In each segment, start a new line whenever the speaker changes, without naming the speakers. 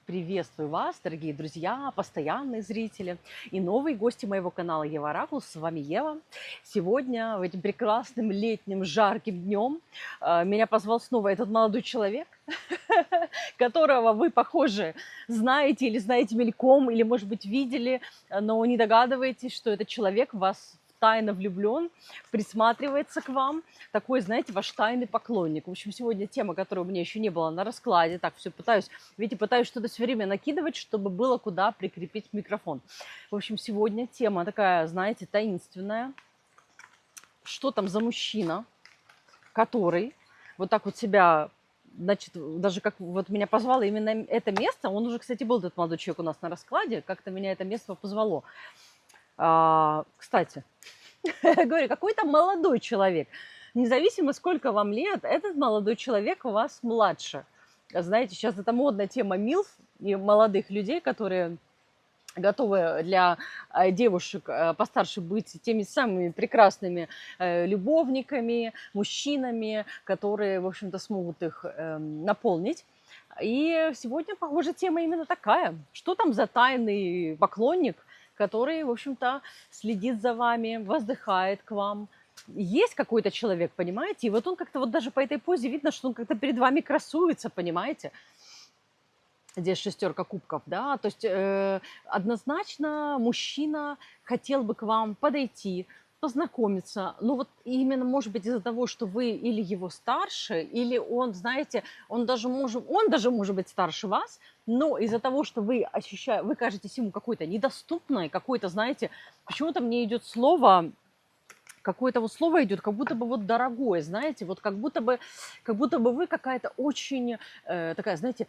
Приветствую вас, дорогие друзья, постоянные зрители и новые гости моего канала Ева Оракул. С вами Ева. Сегодня, в этим прекрасным летним жарким днем, меня позвал снова этот молодой человек, которого вы, похоже, знаете или знаете мельком, или, может быть, видели, но не догадываетесь, что этот человек в вас тайно влюблен, присматривается к вам, такой, знаете, ваш тайный поклонник. В общем, сегодня тема, которой у меня еще не было на раскладе, так все пытаюсь, видите, пытаюсь что-то все время накидывать, чтобы было куда прикрепить микрофон. В общем, сегодня тема такая, знаете, таинственная. Что там за мужчина, который вот так вот себя, значит, даже как вот меня позвало именно это место, он уже, кстати, был этот молодой человек у нас на раскладе, как-то меня это место позвало. Кстати, говорю, какой-то молодой человек. Независимо, сколько вам лет, этот молодой человек у вас младше. Знаете, сейчас это модная тема МИЛФ и молодых людей, которые готовы для девушек постарше быть теми самыми прекрасными любовниками, мужчинами, которые, в общем-то, смогут их наполнить. И сегодня, похоже, тема именно такая. Что там за тайный поклонник, который, в общем-то, следит за вами, воздыхает к вам? Есть какой-то человек, понимаете? И вот он как-то вот даже по этой позе видно, что он как-то перед вами красуется, понимаете? Здесь шестерка кубков, да, то есть однозначно мужчина хотел бы к вам подойти, познакомиться, но вот именно, может быть, из-за того, что вы или его старше, или он, знаете, он даже может быть старше вас, но из-за того, что вы кажетесь ему какой-то недоступной, какой-то, знаете, почему-то мне идет слово, какое-то вот слово идет, как будто бы вот дорогое, знаете, вот как будто бы вы какая-то очень такая, знаете,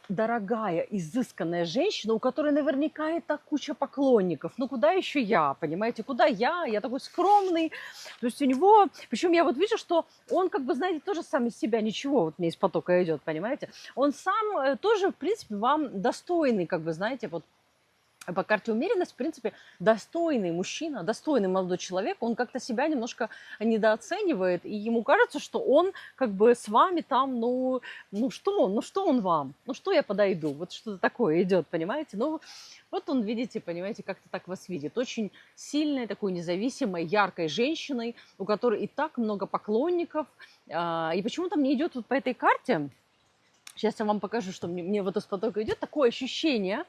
дорогая, изысканная женщина, у которой наверняка и так куча поклонников. Ну куда еще я, понимаете, куда я? Я такой скромный. То есть у него, причем я вот вижу, что он как бы, знаете, тоже сам из себя ничего, вот мне из потока идет, понимаете. Он сам тоже, в принципе, вам достойный, как бы, знаете, вот по карте умеренность, в принципе, достойный мужчина, достойный молодой человек, он как-то себя немножко недооценивает, и ему кажется, что он как бы с вами там, ну что он вам, ну что я подойду, вот что-то такое идет, понимаете, ну вот он, видите, понимаете, как-то так вас видит, очень сильной, такой независимой, яркой женщиной, у которой и так много поклонников, и почему-то мне идет вот по этой карте, сейчас я вам покажу, что мне вот из потока идет такое ощущение,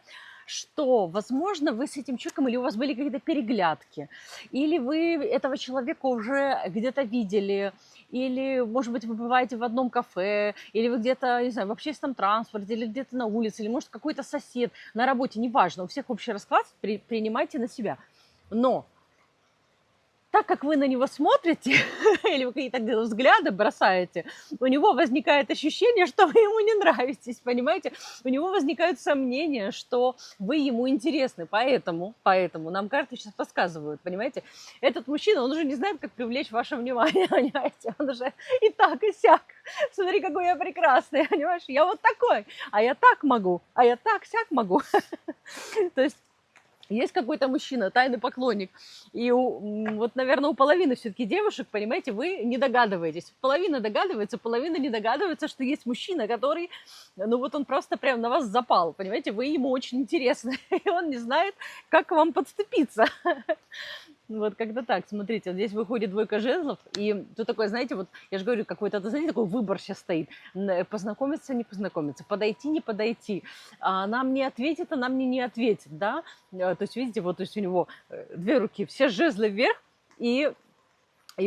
что, возможно, вы с этим человеком, или у вас были какие-то переглядки, или вы этого человека уже где-то видели, или, может быть, вы бываете в одном кафе, или вы где-то, не знаю, в общественном транспорте, или где-то на улице, или, может, какой-то сосед на работе, неважно, у всех общий расклад, принимайте на себя. Но так как вы на него смотрите, или вы какие-то взгляды бросаете, у него возникает ощущение, что вы ему не нравитесь, понимаете? У него возникают сомнения, что вы ему интересны. Поэтому нам карты сейчас подсказывают, понимаете? Этот мужчина, он уже не знает, как привлечь ваше внимание, понимаете? Он уже и так, и сяк. Смотри, какой я прекрасный, понимаешь? Я вот такой, а я так могу, а я так сяк могу. То есть есть какой-то мужчина, тайный поклонник, и вот, наверное, у половины все-таки девушек, понимаете, вы не догадываетесь. Половина догадывается, половина не догадывается, что есть мужчина, который, ну вот он просто прям на вас запал, понимаете, вы ему очень интересны, и он не знает, как к вам подступиться. Вот как-то так, смотрите, вот здесь выходит двойка жезлов, и тут такой, знаете, вот я же говорю, какой-то, знаете, такой выбор сейчас стоит, познакомиться, не познакомиться, подойти, не подойти, она мне ответит, она мне не ответит, да, то есть, видите, вот, то есть у него две руки, все жезлы вверх, и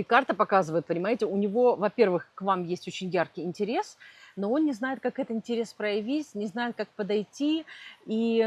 карта показывает, понимаете, у него, во-первых, к вам есть очень яркий интерес, но он не знает, как этот интерес проявить, не знает, как подойти, и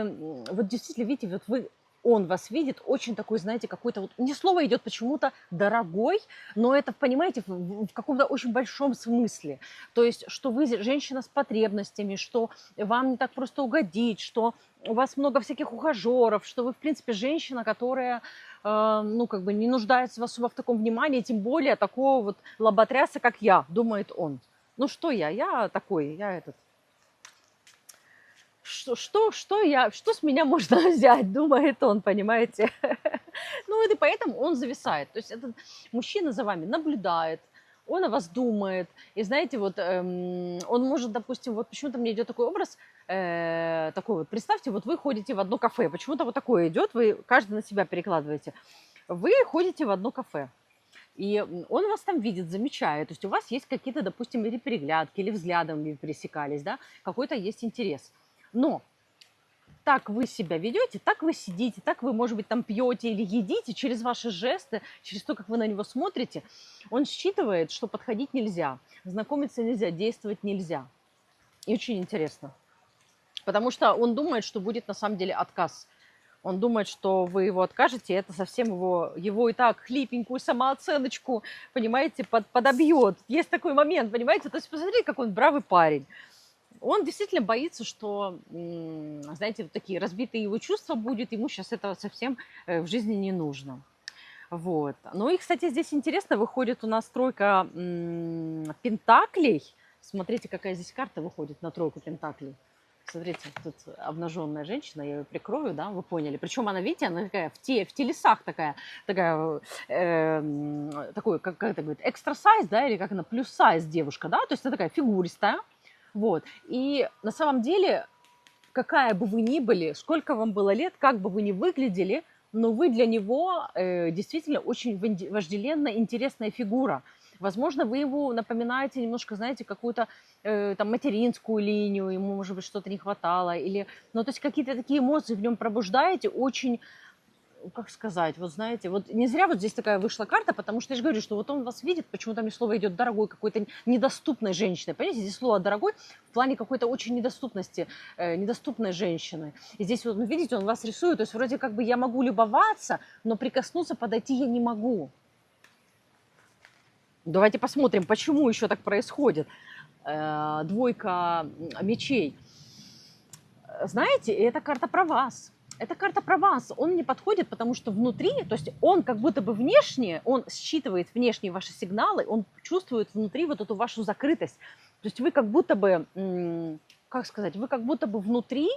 вот действительно, видите, вот он вас видит очень такой, знаете, какой-то вот, мне слово идет почему-то дорогой, но это, понимаете, в каком-то очень большом смысле. То есть, что вы женщина с потребностями, что вам не так просто угодить, что у вас много всяких ухажеров, что вы, в принципе, женщина, которая, ну, как бы не нуждается особо в таком внимании, тем более такого вот лоботряса, как я, думает он. Ну, что я такой, я этот... Что с меня можно взять, думает он, понимаете? Ну, и поэтому он зависает. То есть этот мужчина за вами наблюдает, он о вас думает. И знаете, вот он может, допустим, вот почему-то мне идет такой образ, такой вот, представьте, вот вы ходите в одно кафе, почему-то вот такое идет, вы каждый на себя перекладываете. Вы ходите в одно кафе, и он вас там видит, замечает, то есть у вас есть какие-то, допустим, или переглядки, или взглядом вы пересекались, да, какой-то есть интерес. Но так вы себя ведете, так вы сидите, так вы, может быть, там пьете или едите, через ваши жесты, через то, как вы на него смотрите, он считывает, что подходить нельзя, знакомиться нельзя, действовать нельзя. И очень интересно, потому что он думает, что будет на самом деле отказ. Он думает, что вы его откажете, и это совсем его и так хлипенькую самооценочку, понимаете, подобьет. Есть такой момент, понимаете? То есть посмотрите, как он бравый парень. Он действительно боится, что, знаете, вот такие разбитые его чувства будет, ему сейчас этого совсем в жизни не нужно. Вот. Ну и, кстати, здесь интересно, выходит у нас тройка пентаклей. Смотрите, какая здесь карта выходит на тройку пентаклей. Смотрите, тут обнаженная женщина, я ее прикрою, да, вы поняли. Причем она, видите, она такая в телесах такая такой, как это говорит, экстра сайз, да, или как она, плюс сайз девушка, да, то есть она такая фигуристая, вот. И на самом деле, какая бы вы ни были, сколько вам было лет, как бы вы ни выглядели, но вы для него действительно очень вожделенная, интересная фигура. Возможно, вы его напоминаете немножко, знаете, какую-то там материнскую линию, ему, может быть, что-то не хватало, или, ну, то есть какие-то такие эмоции в нем пробуждаете, очень, как сказать, вот знаете, вот не зря вот здесь такая вышла карта, потому что я же говорю, что вот он вас видит, почему-то мне слово идет дорогой, какой-то недоступной женщины, понимаете, здесь слово дорогой в плане какой-то очень недоступности, недоступной женщины. И здесь вот, ну, видите, он вас рисует, то есть вроде как бы я могу любоваться, но прикоснуться, подойти я не могу. Давайте посмотрим, почему еще так происходит. Двойка мечей. Знаете, эта карта про вас. Эта карта про вас. Он не подходит, потому что внутри, то есть он как будто бы внешне, он считывает внешние ваши сигналы, он чувствует внутри вот эту вашу закрытость. То есть вы как будто бы, как сказать, вы как будто бы внутри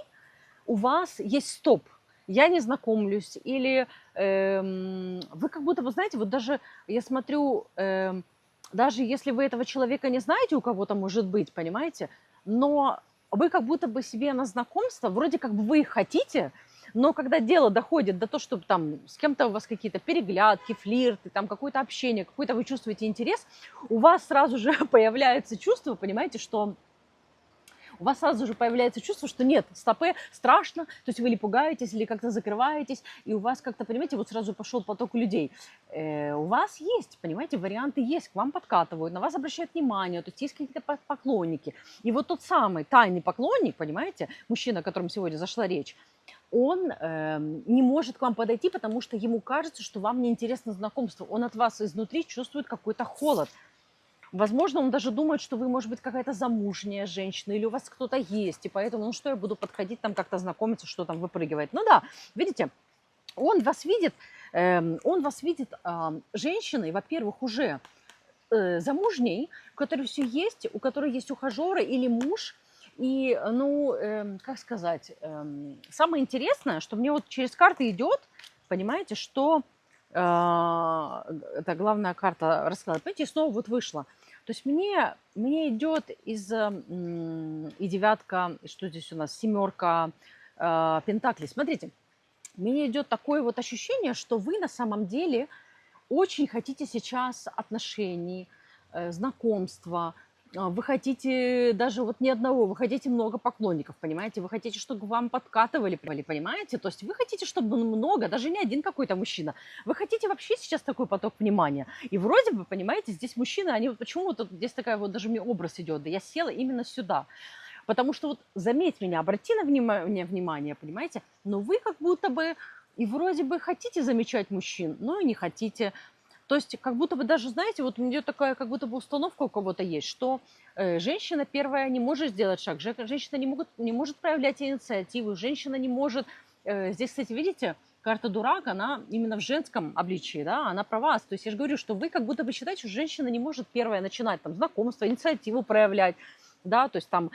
у вас есть стоп. Я не знакомлюсь. Или вы как будто бы, знаете, вот даже я смотрю, даже если вы этого человека не знаете, у кого-то может быть, понимаете, но вы как будто бы себе на знакомство, вроде как бы вы их хотите, но когда дело доходит до того, чтобы там с кем-то у вас какие-то переглядки, флирты, там какое-то общение, какой-то вы чувствуете интерес, у вас сразу же появляется чувство, понимаете, что у вас сразу же появляется чувство, что нет, стопе, страшно, то есть вы или пугаетесь, или как-то закрываетесь, и у вас как-то, понимаете, вот сразу пошел поток людей. У вас есть, понимаете, варианты есть, к вам подкатывают, на вас обращают внимание, то есть есть какие-то поклонники. И вот тот самый тайный поклонник, понимаете, мужчина, о котором сегодня зашла речь, он не может к вам подойти, потому что ему кажется, что вам неинтересно знакомство. Он от вас изнутри чувствует какой-то холод. Возможно, он даже думает, что вы, может быть, какая-то замужняя женщина, или у вас кто-то есть, и поэтому, ну что я буду подходить, там как-то знакомиться, что там выпрыгивает. Ну да, видите, он вас видит женщиной, во-первых, уже замужней, у которой все есть, у которой есть ухажеры или муж. И, ну, как сказать, самое интересное, что мне вот через карты идет, понимаете, что это главная карта расклада, понимаете, и снова вот вышла. То есть мне идет и девятка, что здесь у нас, семерка пентаклей. Смотрите, мне идет такое вот ощущение, что вы на самом деле очень хотите сейчас отношений, знакомства, вы хотите даже вот не одного, вы хотите много поклонников, понимаете? Вы хотите, чтобы к вам подкатывали, понимаете? То есть вы хотите, чтобы много, даже не один какой-то мужчина. Вы хотите вообще сейчас такой поток внимания. И вроде бы, понимаете, здесь мужчины, они вот почему вот здесь такая вот даже мне образ идет, да я села именно сюда. Потому что вот заметь меня, обрати на внимание, понимаете? Но вы как будто бы и вроде бы хотите замечать мужчин, но и не хотите. То есть как будто бы даже, знаете, вот у меня такая как будто бы установка у кого-то есть, что женщина первая не может сделать шаг, женщина не может проявлять инициативу, женщина не может... Здесь, кстати, видите, карта дурак, она именно в женском обличии, да, она про вас. То есть я же говорю, что вы как будто бы считаете, что женщина не может первая начинать там знакомство, инициативу проявлять, да, то есть там...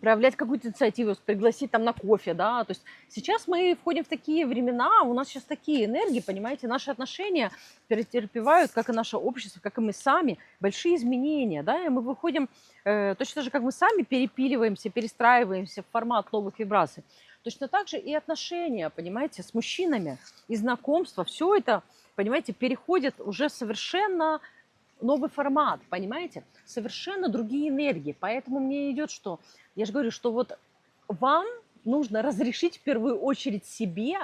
проявлять какую-то инициативу, пригласить там на кофе, да, то есть сейчас мы входим в такие времена, у нас сейчас такие энергии, понимаете, наши отношения претерпевают, как и наше общество, как и мы сами, большие изменения, да, и мы выходим, точно так же, как мы сами перепиливаемся, перестраиваемся в формат новых вибраций, точно так же и отношения, понимаете, с мужчинами, и знакомства, все это, понимаете, переходит уже совершенно новый формат, понимаете? Совершенно другие энергии. Поэтому мне идет, что, я же говорю, что вот вам нужно разрешить в первую очередь себе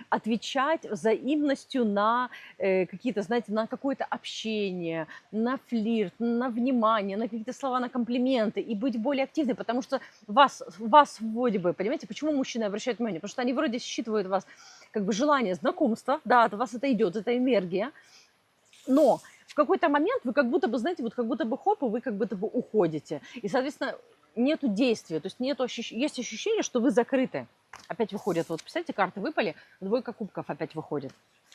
отвечать взаимностью на какие-то, знаете, на какое-то общение, на флирт, на внимание, на какие-то слова, на комплименты и быть более активной, потому что вас вроде бы, понимаете, почему мужчины обращают внимание? Потому что они вроде считывают вас как бы желание знакомства, да, от вас это идет, это энергия, но в какой-то момент вы как будто бы, знаете, вот как будто бы хоп, и вы как будто бы уходите. И, соответственно, нету действия, то есть есть ощущение, что вы закрыты. Опять выходят, вот, представьте, карты выпали, двойка кубков опять выходит.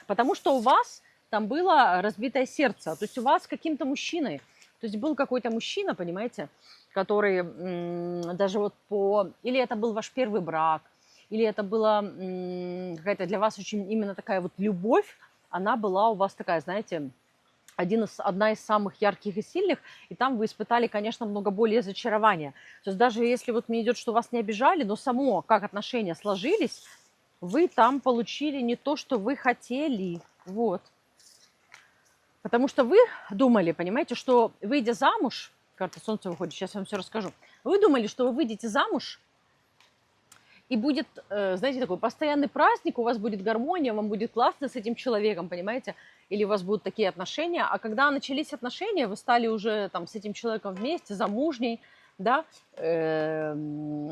Потому что у вас там было разбитое сердце, то есть у вас с каким-то мужчиной, то есть был какой-то мужчина, понимаете, который даже вот или это был ваш первый брак, или это была какая-то для вас очень именно такая вот любовь, она была у вас такая, знаете, одна из самых ярких и сильных, и там вы испытали, конечно, много боли и разочарования. То есть даже если вот мне идет, что вас не обижали, но само, как отношения сложились, вы там получили не то, что вы хотели. Вот. Потому что вы думали, понимаете, что выйдя замуж, карта Солнца выходит, сейчас я вам все расскажу, вы думали, что вы выйдете замуж, и будет, знаете, такой постоянный праздник, у вас будет гармония, вам будет классно с этим человеком, понимаете? Или у вас будут такие отношения. А когда начались отношения, вы стали уже там с этим человеком вместе, замужней, да,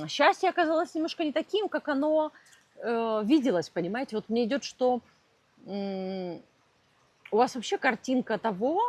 счастье оказалось немножко не таким, как оно виделось, понимаете? Вот мне идет, что у вас вообще картинка того,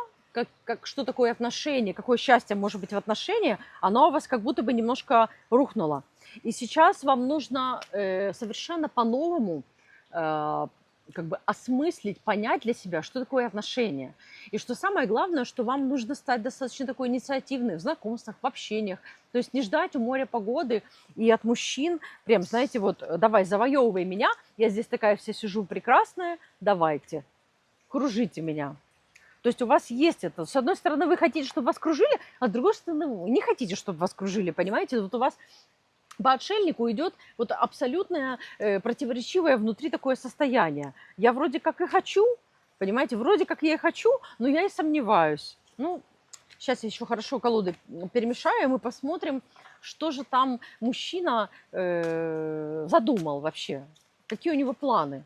что такое отношение, какое счастье может быть в отношениях, оно у вас как будто бы немножко рухнуло. И сейчас вам нужно совершенно по-новому как бы осмыслить, понять для себя, что такое отношения. И что самое главное, что вам нужно стать достаточно такой инициативной в знакомствах, в общениях. То есть не ждать у моря погоды и от мужчин, прям, знаете, вот, давай, завоевывай меня, я здесь такая вся сижу прекрасная, давайте, кружите меня. То есть у вас есть это. С одной стороны, вы хотите, чтобы вас кружили, а с другой стороны, вы не хотите, чтобы вас кружили, понимаете? Вот у вас по отшельнику идет вот абсолютное противоречивое внутри такое состояние. Я вроде как и хочу, понимаете, вроде как я и хочу, но я и сомневаюсь. Ну, сейчас я еще хорошо колоды перемешаю, и мы посмотрим, что же там мужчина задумал вообще, какие у него планы.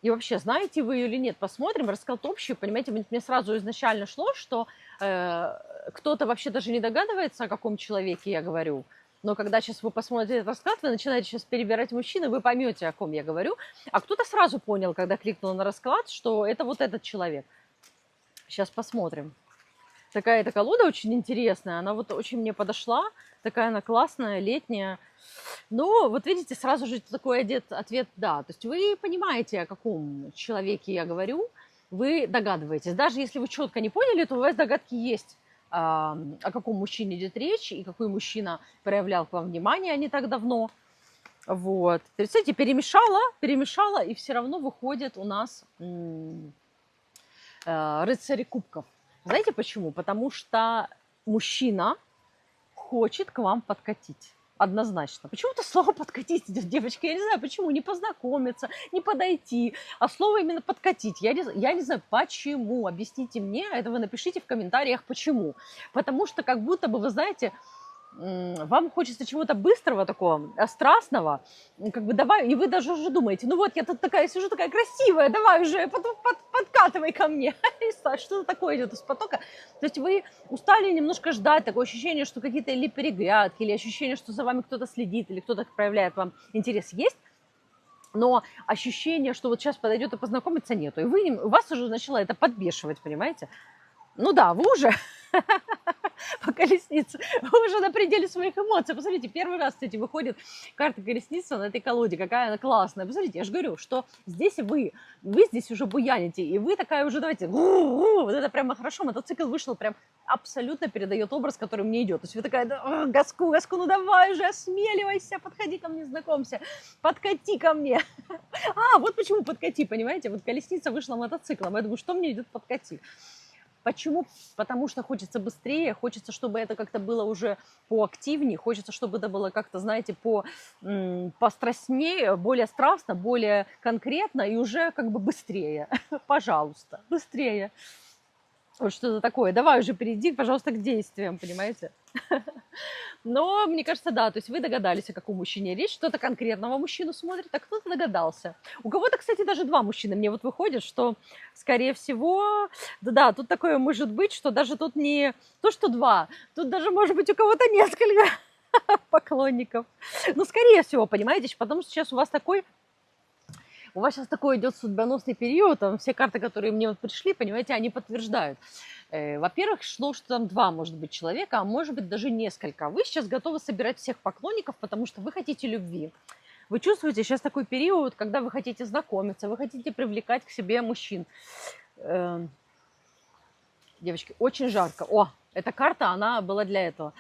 И вообще, знаете вы или нет, посмотрим, расклад общий, понимаете, мне сразу изначально шло, что кто-то вообще даже не догадывается, о каком человеке я говорю, но когда сейчас вы посмотрите этот расклад, вы начинаете сейчас перебирать мужчин, вы поймете, о ком я говорю, а кто-то сразу понял, когда кликнул на расклад, что это вот этот человек. Сейчас посмотрим. Такая эта колода очень интересная, она вот очень мне подошла, такая она классная, летняя. Ну, вот видите, сразу же такой ответ «да». То есть вы понимаете, о каком человеке я говорю, вы догадываетесь. Даже если вы четко не поняли, то у вас догадки есть, о каком мужчине идет речь, и какой мужчина проявлял к вам внимание не так давно. Вот. Представляете, перемешала, и все равно выходит у нас рыцари кубков. Знаете почему? Потому что мужчина хочет к вам подкатить. Однозначно. Почему-то слово подкатить, девочки, я не знаю, почему, не познакомиться, не подойти, а слово именно подкатить. Я не знаю, почему. Объясните мне, это вы напишите в комментариях, почему. Потому что как будто бы, вы знаете, вам хочется чего-то быстрого такого, страстного, как бы давай, и вы даже уже думаете, ну вот я тут такая сижу, такая красивая, давай уже подкатывай ко мне. Что-то такое идет из потока. То есть вы устали немножко ждать, такое ощущение, что какие-то или перегрядки, или ощущение, что за вами кто-то следит, или кто-то проявляет вам интерес, есть, но ощущение, что вот сейчас подойдет и познакомиться, нету. И у вас уже начало это подбешивать, понимаете? Ну да, вы уже по колеснице, вы уже на пределе своих эмоций. Посмотрите, первый раз, кстати, выходит карта колесница на этой колоде, какая она классная. Посмотрите, я же говорю, что здесь вы здесь уже буяните, и вы такая уже, давайте, вот это прямо хорошо, мотоцикл вышел, прям абсолютно передает образ, который мне идет. То есть вы такая, да, газку, ну давай уже, осмеливайся, подходи ко мне, знакомься, подкати ко мне. А, вот почему подкати, понимаете, вот колесница вышла мотоциклом, я думаю, что мне идет подкати. Почему? Потому что хочется быстрее, хочется, чтобы это как-то было уже поактивнее, хочется, чтобы это было как-то, знаете, пострастнее, более страстно, более конкретно и уже как бы быстрее. Пожалуйста, быстрее. Вот что-то такое. Давай уже перейди, пожалуйста, к действиям, понимаете? Но, мне кажется, да, то есть вы догадались, о каком мужчине речь, кто-то конкретного мужчину смотрит, а кто-то догадался. У кого-то, кстати, даже два мужчины. Мне вот выходит, что, скорее всего, да, тут такое может быть, что даже тут не то, что два, тут даже, может быть, у кого-то несколько поклонников. Ну, скорее всего, понимаете, потому что сейчас у вас сейчас такой идет судьбоносный период, там все карты, которые мне вот пришли, понимаете, они подтверждают. Во-первых, что там два, может быть, человека, а может быть даже несколько. Вы сейчас готовы собирать всех поклонников, потому что вы хотите любви. Вы чувствуете сейчас такой период, когда вы хотите знакомиться, вы хотите привлекать к себе мужчин. Девочки, очень жарко. О, эта карта, она была для этого.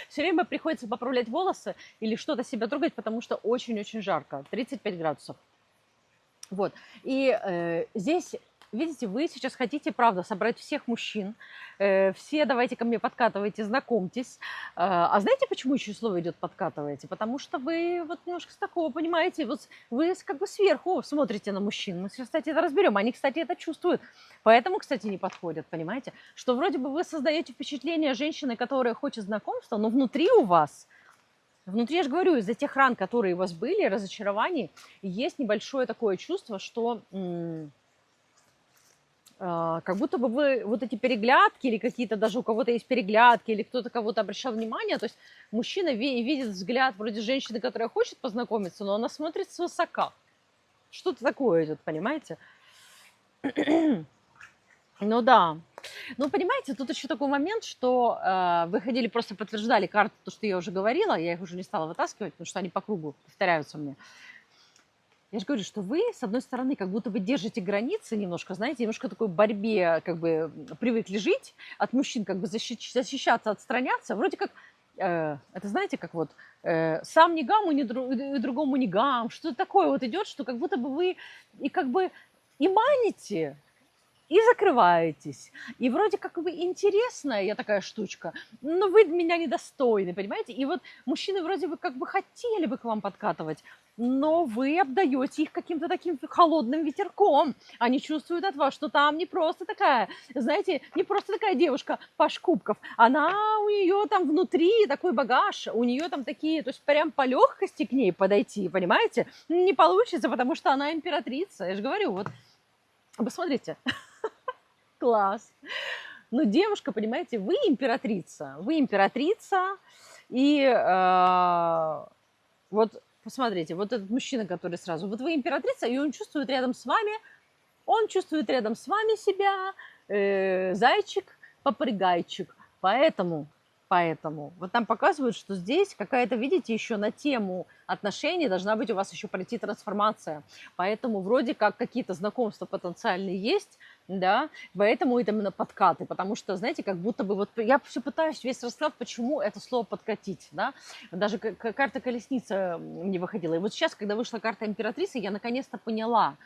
Все время приходится поправлять волосы или что-то себя трогать, потому что очень-очень жарко. 35 градусов. Вот. И здесь, видите, вы сейчас хотите, правда, собрать всех мужчин. Все давайте ко мне подкатывайте, знакомьтесь. А знаете, почему еще слово идет подкатываете? Потому что вы вот немножко с такого, понимаете, вот вы как бы сверху смотрите на мужчин. Мы сейчас, кстати, это разберем. Они, кстати, это чувствуют. Поэтому, кстати, не подходят, понимаете? Что вроде бы вы создаете впечатление женщины, которая хочет знакомства, но внутри у вас... Внутри, я же говорю, из-за тех ран, которые у вас были, разочарований, есть небольшое такое чувство, что как будто бы вы вот эти переглядки или какие-то даже у кого-то есть переглядки или кто-то кого-то обращал внимание, то есть мужчина видит взгляд вроде женщины, которая хочет познакомиться, но она смотрит свысока. Что-то такое идет, понимаете? Ну да. Ну, понимаете, тут еще такой момент, что вы ходили, просто подтверждали карты, то, что я уже говорила, я их уже не стала вытаскивать, потому что они по кругу повторяются мне. Я же говорю, что вы, с одной стороны, как будто бы держите границы немножко, знаете, немножко такой борьбе как бы привыкли жить, от мужчин как бы защищаться, отстраняться, вроде как, это знаете, как вот сам не гам, и другому не гам, что-то такое вот идет, что как будто бы вы и как бы и маните, и закрываетесь. И вроде как бы интересная я такая штучка, но вы меня недостойны, понимаете? И вот мужчины вроде бы как бы хотели бы к вам подкатывать, но вы обдаете их каким-то таким холодным ветерком. Они чувствуют от вас, что там не просто такая, знаете, не просто такая девушка Паш Кубков. Она, у нее там внутри такой багаж, у нее там такие, то есть прям по легкости к ней подойти, понимаете? Не получится, потому что она императрица. Я же говорю, вот, посмотрите. Класс. Ну, девушка, понимаете, вы императрица, и вот посмотрите, вот этот мужчина, который сразу, вот вы императрица, и он чувствует рядом с вами себя, зайчик, попрыгайчик, поэтому вот там показывают, что здесь какая-то, видите, еще на тему отношений должна быть у вас еще пройти трансформация. Поэтому вроде как какие-то знакомства потенциальные есть, да, поэтому это именно подкаты, потому что, знаете, как будто бы вот я все пытаюсь весь расклад, почему это слово подкатить, да, даже карта колесница мне выходила. И вот сейчас, когда вышла карта императрицы, я наконец-то поняла,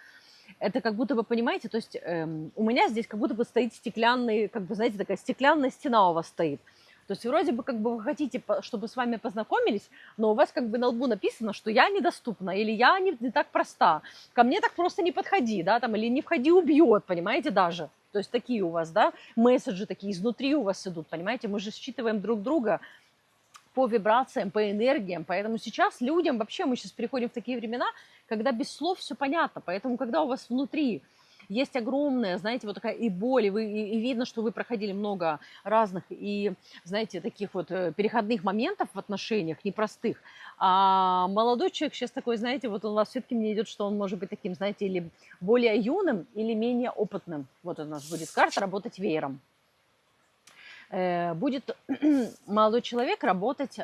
это как будто бы, понимаете, то есть у меня здесь как будто бы стоит стеклянный, как бы, знаете, такая стеклянная стена у вас стоит. То есть вроде бы как бы вы хотите, чтобы с вами познакомились, но у вас как бы на лбу написано, что я недоступна, или я не так проста, ко мне так просто не подходи, да, там, или не входи, убьет, понимаете, даже. То есть такие у вас, да, месседжи такие изнутри у вас идут, понимаете, мы же считываем друг друга по вибрациям, по энергиям, поэтому сейчас людям, вообще мы сейчас переходим в такие времена, когда без слов все понятно, поэтому когда у вас внутри есть огромная, знаете, вот такая и боль, и видно, что вы проходили много разных и, знаете, таких вот переходных моментов в отношениях, непростых. А молодой человек сейчас такой, знаете, вот у вас все-таки мне идет, что он может быть таким, знаете, или более юным, или менее опытным. Вот у нас будет карта работать веером. Будет молодой человек работать,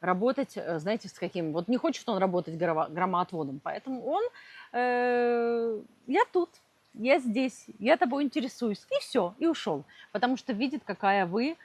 знаете, с каким? Вот не хочет он работать громоотводом, поэтому он, я тут, я здесь, я тобой интересуюсь, и все, и ушел, потому что видит, какая вы.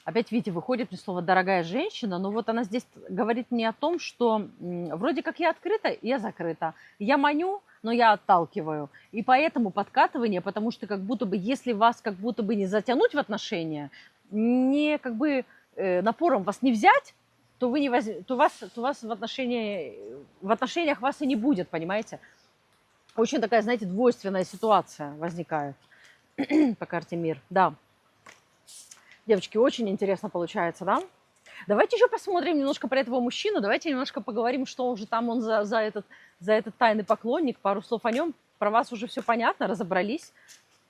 Опять, видите, выходит мне слово «дорогая женщина», но вот она здесь говорит мне о том, что вроде как я открыта, я закрыта. Я маню, но я отталкиваю. И поэтому подкатывание, потому что как будто бы, если вас как будто бы не затянуть в отношения, не как бы напором вас не взять, то, вы не воз... то вас в отношениях вас и не будет, понимаете? Очень такая, знаете, двойственная ситуация возникает по карте мир. Да. Девочки, очень интересно получается, да? Давайте еще посмотрим немножко про этого мужчину. Давайте немножко поговорим, что уже там он за этот тайный поклонник. Пару слов о нем. Про вас уже все понятно, разобрались.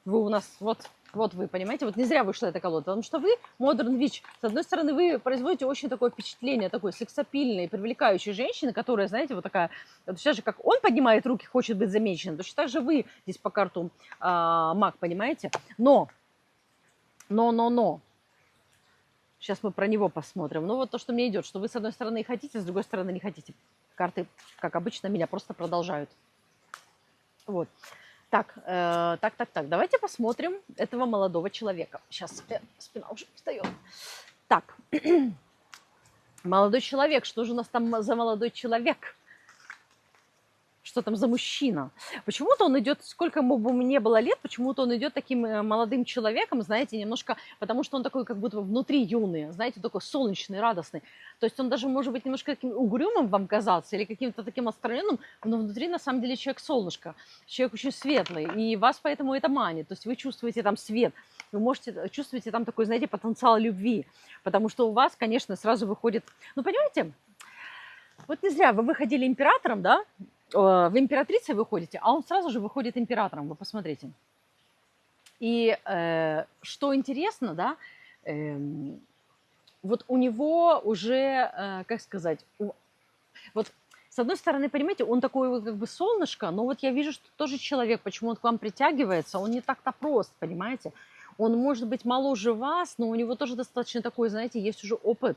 Вы у нас, вот вы, понимаете, вот не зря вышла эта колода. Потому что вы, Modern Witch, с одной стороны, вы производите очень такое впечатление, такой сексапильной, привлекающей женщины, которая, знаете, вот такая, вот сейчас же как он поднимает руки, хочет быть замеченным, точно так же вы здесь по карту маг, понимаете? Но. Сейчас мы про него посмотрим. Ну, вот то, что мне идет, что вы с одной стороны хотите, с другой стороны не хотите. Карты, как обычно, меня просто продолжают. Вот. Так. Давайте посмотрим этого молодого человека. Сейчас спина уже встает. Так. Молодой человек. Что же у нас там за молодой человек? Что там за мужчина? Почему-то он идет, сколько бы ему не было лет, почему-то он идет таким молодым человеком, знаете, немножко, потому что он такой как будто внутри юный, знаете, такой солнечный, радостный. То есть он даже может быть немножко таким угрюмым вам казаться или каким-то таким отстраненным, но внутри на самом деле человек солнышко, человек очень светлый, и вас поэтому это манит. То есть вы чувствуете там свет, вы чувствуете там такой, знаете, потенциал любви, потому что у вас, конечно, сразу выходит, ну, понимаете, вот не зря вы выходили императором, да, в императрице выходите, а он сразу же выходит императором, вы посмотрите. И что интересно, да, вот у него уже, как сказать, вот с одной стороны, понимаете, он такой как бы солнышко, но вот я вижу, что тоже человек, почему он к вам притягивается, он не так-то прост, понимаете. Он может быть моложе вас, но у него тоже достаточно такой, знаете, есть уже опыт.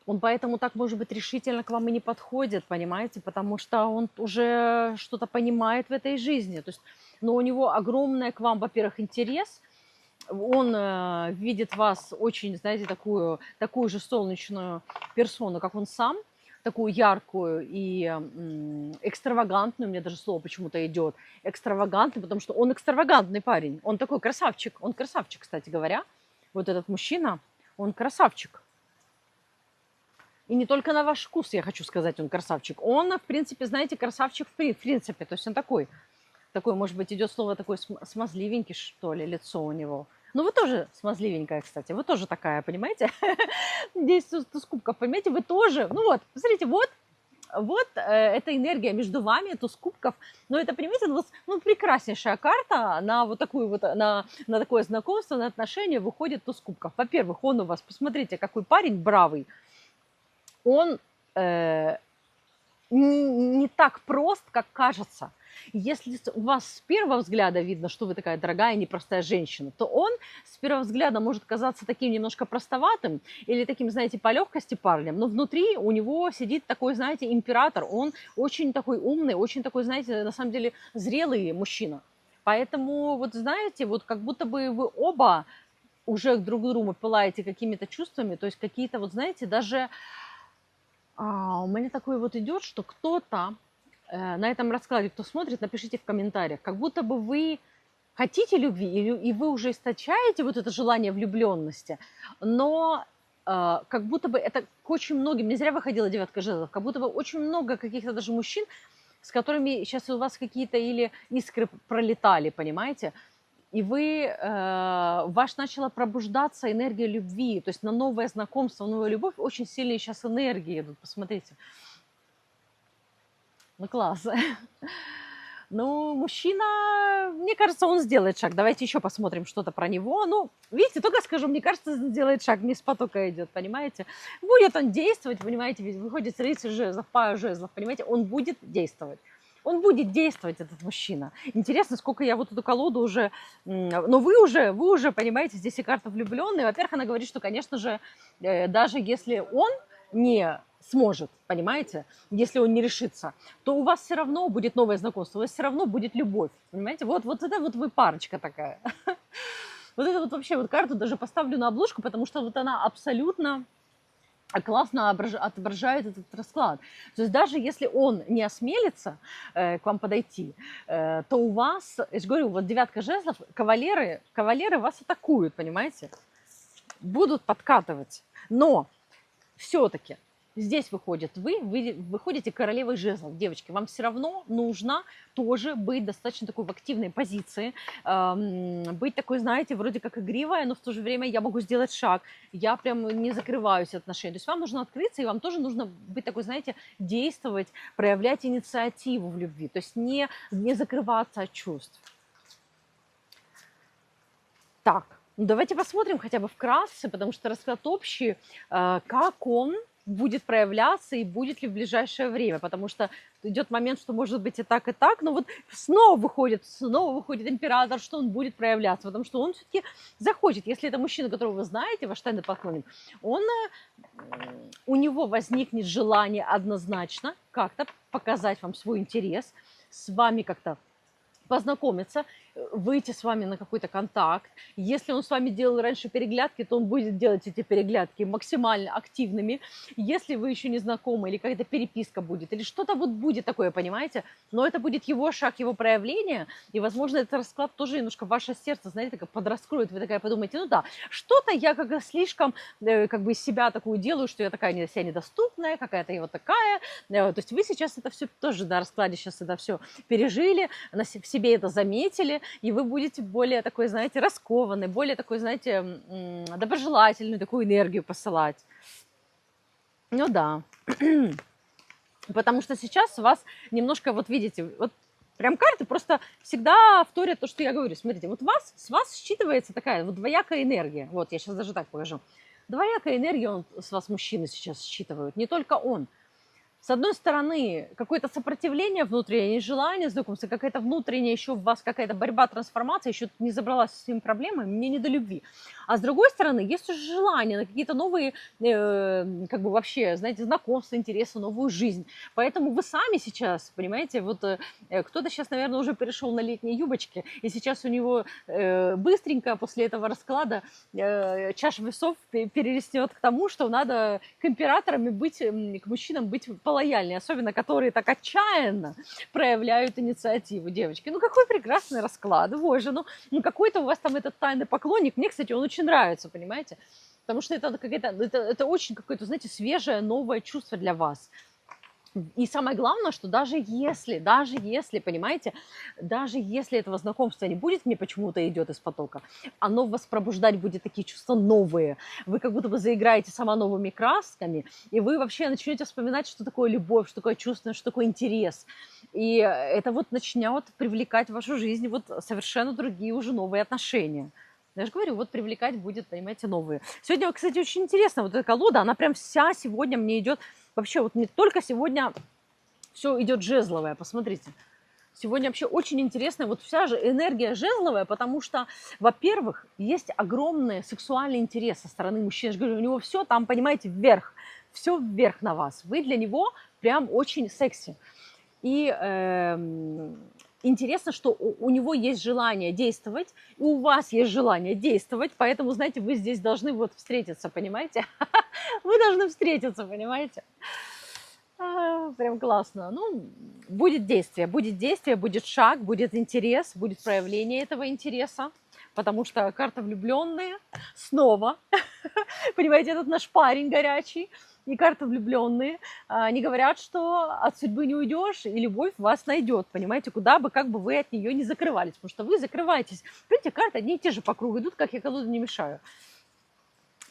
Он поэтому так, может быть, решительно к вам и не подходит, понимаете, потому что он уже что-то понимает в этой жизни. То есть, но у него огромный к вам, во-первых, интерес. Он видит вас очень, знаете, такую же солнечную персону, как он сам, такую яркую и экстравагантную, мне даже слово почему-то идет, экстравагантный, потому что он экстравагантный парень, он такой красавчик, кстати говоря, вот этот мужчина, он красавчик. И не только на ваш вкус, я хочу сказать, он красавчик. Он, в принципе, знаете, красавчик в принципе. То есть он такой, может быть, идет слово такой смазливенький, что ли, лицо у него. Ну, вы тоже смазливенькая, кстати. Вы тоже такая, понимаете? Здесь туз кубков, понимаете? Вы тоже. Ну вот, посмотрите, вот эта энергия между вами, туз кубков. Но это, понимаете, ну, прекраснейшая карта на вот такую вот, на такое знакомство, на отношения выходит туз кубков. Во-первых, он у вас, посмотрите, какой парень бравый. Он не так прост, как кажется. Если у вас с первого взгляда видно, что вы такая дорогая, непростая женщина, то он с первого взгляда может казаться таким немножко простоватым или таким, знаете, по легкости парнем, но внутри у него сидит такой, знаете, император. Он очень такой умный, очень такой, знаете, на самом деле зрелый мужчина. Поэтому, вот знаете, вот как будто бы вы оба уже друг к другу пылаете какими-то чувствами, то есть какие-то, вот знаете, даже... у меня такой вот идет, что кто-то на этом раскладе, кто смотрит, напишите в комментариях, как будто бы вы хотите любви, и вы уже источаете вот это желание влюбленности, но как будто бы это к очень многим, не зря выходила девятка жезлов, как будто бы очень много каких-то даже мужчин, с которыми сейчас у вас какие-то или искры пролетали, понимаете, и ваш начала пробуждаться энергия любви, то есть на новое знакомство, новая любовь, очень сильные сейчас энергии идут, посмотрите. Ну, класс. Ну, мужчина, мне кажется, он сделает шаг. Давайте еще посмотрим что-то про него. Ну, видите, только скажу, мне кажется, он сделает шаг, не с потока идет, понимаете. Будет он действовать, понимаете, ведь выходит рыцарь жезлов, пара жезлов, понимаете, он будет действовать. Он будет действовать, этот мужчина. Интересно, сколько я вот эту колоду уже... Но вы уже понимаете, здесь и карта влюбленная. Во-первых, она говорит, что, конечно же, даже если он не сможет, понимаете, если он не решится, то у вас все равно будет новое знакомство, у вас все равно будет любовь, понимаете? Вот это вот вы парочка такая. Вот это вот вообще вот карту даже поставлю на обложку, потому что вот она абсолютно классно отображает этот расклад. То есть даже если он не осмелится к вам подойти, то у вас, я же говорю, вот девятка жезлов, кавалеры вас атакуют, понимаете? Будут подкатывать. Но все-таки здесь выходит вы выходите королевой жезлов. Девочки, вам все равно нужно тоже быть достаточно такой в активной позиции, быть такой, знаете, вроде как игривая, но в то же время я могу сделать шаг, я прям не закрываюсь от отношений. То есть вам нужно открыться, и вам тоже нужно быть такой, знаете, действовать, проявлять инициативу в любви, то есть не закрываться от чувств. Так, ну давайте посмотрим хотя бы вкратце, потому что расклад общий, как он будет проявляться и будет ли в ближайшее время, потому что идет момент, что может быть и так, но вот снова выходит император, что он будет проявляться, потому что он все-таки захочет, если это мужчина, которого вы знаете, ваш тайный поклонник, у него возникнет желание однозначно как-то показать вам свой интерес, с вами как-то познакомиться, выйти с вами на какой-то контакт. Если он с вами делал раньше переглядки, то он будет делать эти переглядки максимально активными. Если вы еще не знакомы, или какая-то переписка будет, или что-то вот будет такое, понимаете? Но это будет его шаг, его проявление, и, возможно, этот расклад тоже немножко ваше сердце, знаете, так подраскроет. Вы такая подумаете, ну да, что-то я как-то слишком как бы из себя такую делаю, что я такая себя недоступная, какая-то я вот такая. То есть вы сейчас это все тоже на раскладе сейчас это все пережили, в себе это заметили, и вы будете более такой, знаете, раскованный, более такой, знаете, доброжелательную такую энергию посылать. Ну да. Потому что сейчас у вас немножко, вот видите, вот прям карты просто всегда вторят то, что я говорю. Смотрите, вот с вас считывается такая вот двоякая энергия. Вот, я сейчас даже так покажу. Двоякая энергия с вас мужчины сейчас считывают, не только он. С одной стороны, какое-то сопротивление внутреннее, желание знакомства, какая-то внутренняя еще в вас какая-то борьба, трансформация, еще не забралась со своими проблемами, мне не до любви. А с другой стороны, есть уже желание на какие-то новые, как бы вообще, знаете, знакомства, интересы, новую жизнь. Поэтому вы сами сейчас, понимаете, вот кто-то сейчас, наверное, уже перешел на летние юбочки, и сейчас у него быстренько после этого расклада чаша весов перелистнет к тому, что надо к императорам и быть, к мужчинам быть лояльнее, особенно которые так отчаянно проявляют инициативу, девочки. Ну, какой прекрасный расклад. Ой же, ну какой-то у вас там этот тайный поклонник. Мне, кстати, он очень нравится, понимаете? Потому что это очень какое-то, знаете, свежее, новое чувство для вас. И самое главное, что даже если, понимаете, даже если этого знакомства не будет, мне почему-то идет из потока, оно вас пробуждать будет такие чувства новые. Вы как будто бы заиграете сама новыми красками, и вы вообще начнете вспоминать, что такое любовь, что такое чувство, что такое интерес. И это вот начнет привлекать в вашу жизнь вот совершенно другие уже новые отношения. Я же говорю, вот привлекать будет, понимаете, новые. Сегодня, кстати, очень интересно, вот эта колода, она прям вся сегодня мне идет, вообще вот не только сегодня все идет жезловая, посмотрите. Сегодня вообще очень интересная вот вся же энергия жезловая, потому что, во-первых, есть огромный сексуальный интерес со стороны мужчин. Я же говорю, у него все там, понимаете, вверх, все вверх на вас. Вы для него прям очень секси. И интересно, что у него есть желание действовать, и у вас есть желание действовать, поэтому, знаете, вы здесь должны вот встретиться, понимаете? Вы должны встретиться, понимаете? Прям классно. Ну, будет действие, будет шаг, будет интерес, будет проявление этого интереса, потому что карта влюбленные снова, понимаете, этот наш парень горячий, и карта влюбленные, они говорят, что от судьбы не уйдешь, и любовь вас найдет, понимаете, куда бы, как бы вы от нее не закрывались, потому что вы закрываетесь. Видите, карты одни и те же по кругу идут, как я колоду не мешаю.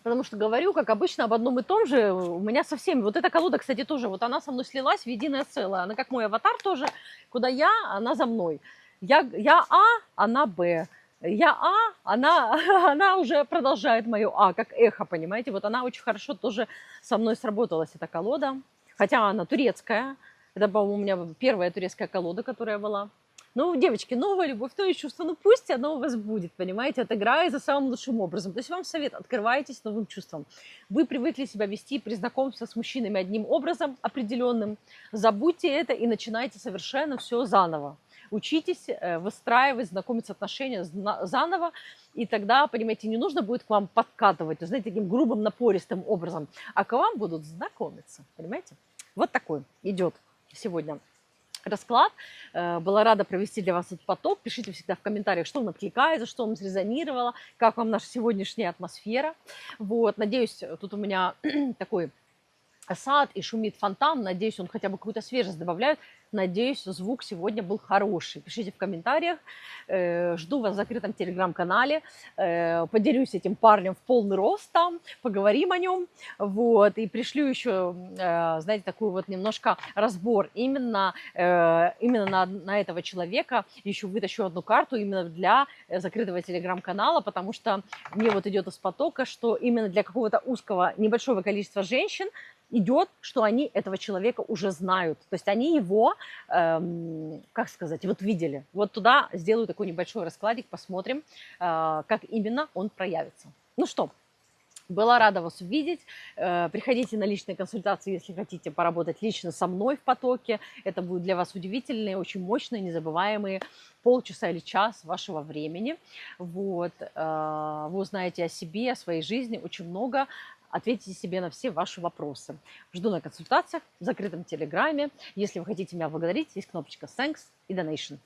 Потому что говорю, как обычно, об одном и том же. У меня со всеми. Вот эта колода, кстати, тоже. Вот она со мной слилась в единое целое. Она как мой аватар тоже. Куда я, она за мной. Я А, она Б. Я А, она уже продолжает мое А, как эхо, понимаете? Вот она очень хорошо тоже со мной сработалась, эта колода. Хотя она турецкая. Это, по-моему, у меня первая турецкая колода, которая была. Ну, девочки, новая любовь, новые чувства, ну пусть оно у вас будет, понимаете, отыграется самым лучшим образом. То есть вам совет, открывайтесь новым чувствам. Вы привыкли себя вести при знакомстве с мужчинами одним образом определенным, забудьте это и начинайте совершенно все заново. Учитесь выстраивать, знакомиться отношения заново, и тогда, понимаете, не нужно будет к вам подкатывать, знаете, таким грубым, напористым образом, а к вам будут знакомиться, понимаете? Вот такой идет сегодня расклад. Была рада провести для вас этот поток. Пишите всегда в комментариях, что вам откликается, что вам срезонировало, как вам наша сегодняшняя атмосфера. Вот, надеюсь, тут у меня такой сад и шумит фонтан. Надеюсь, он хотя бы какую-то свежесть добавляет. Надеюсь, звук сегодня был хороший. Пишите в комментариях. Жду вас в закрытом телеграм-канале. Поделюсь этим парнем в полный рост там. Поговорим о нем. Вот. И пришлю еще, знаете, такой вот немножко разбор именно на этого человека. Еще вытащу одну карту именно для закрытого телеграм-канала, потому что мне вот идет из потока, что именно для какого-то узкого, небольшого количества женщин идет, что они этого человека уже знают. То есть они его, как сказать, вот видели. Вот туда сделаю такой небольшой раскладик, посмотрим, как именно он проявится. Ну что, была рада вас увидеть. Приходите на личные консультации, если хотите поработать лично со мной в потоке. Это будет для вас удивительные, очень мощные, незабываемые полчаса или час вашего времени. Вот. Вы узнаете о себе, о своей жизни очень много. Ответьте себе на все ваши вопросы. Жду на консультациях в закрытом телеграме. Если вы хотите меня благодарить, есть кнопочка Thanks и Donation.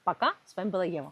Пока. С вами была Ева.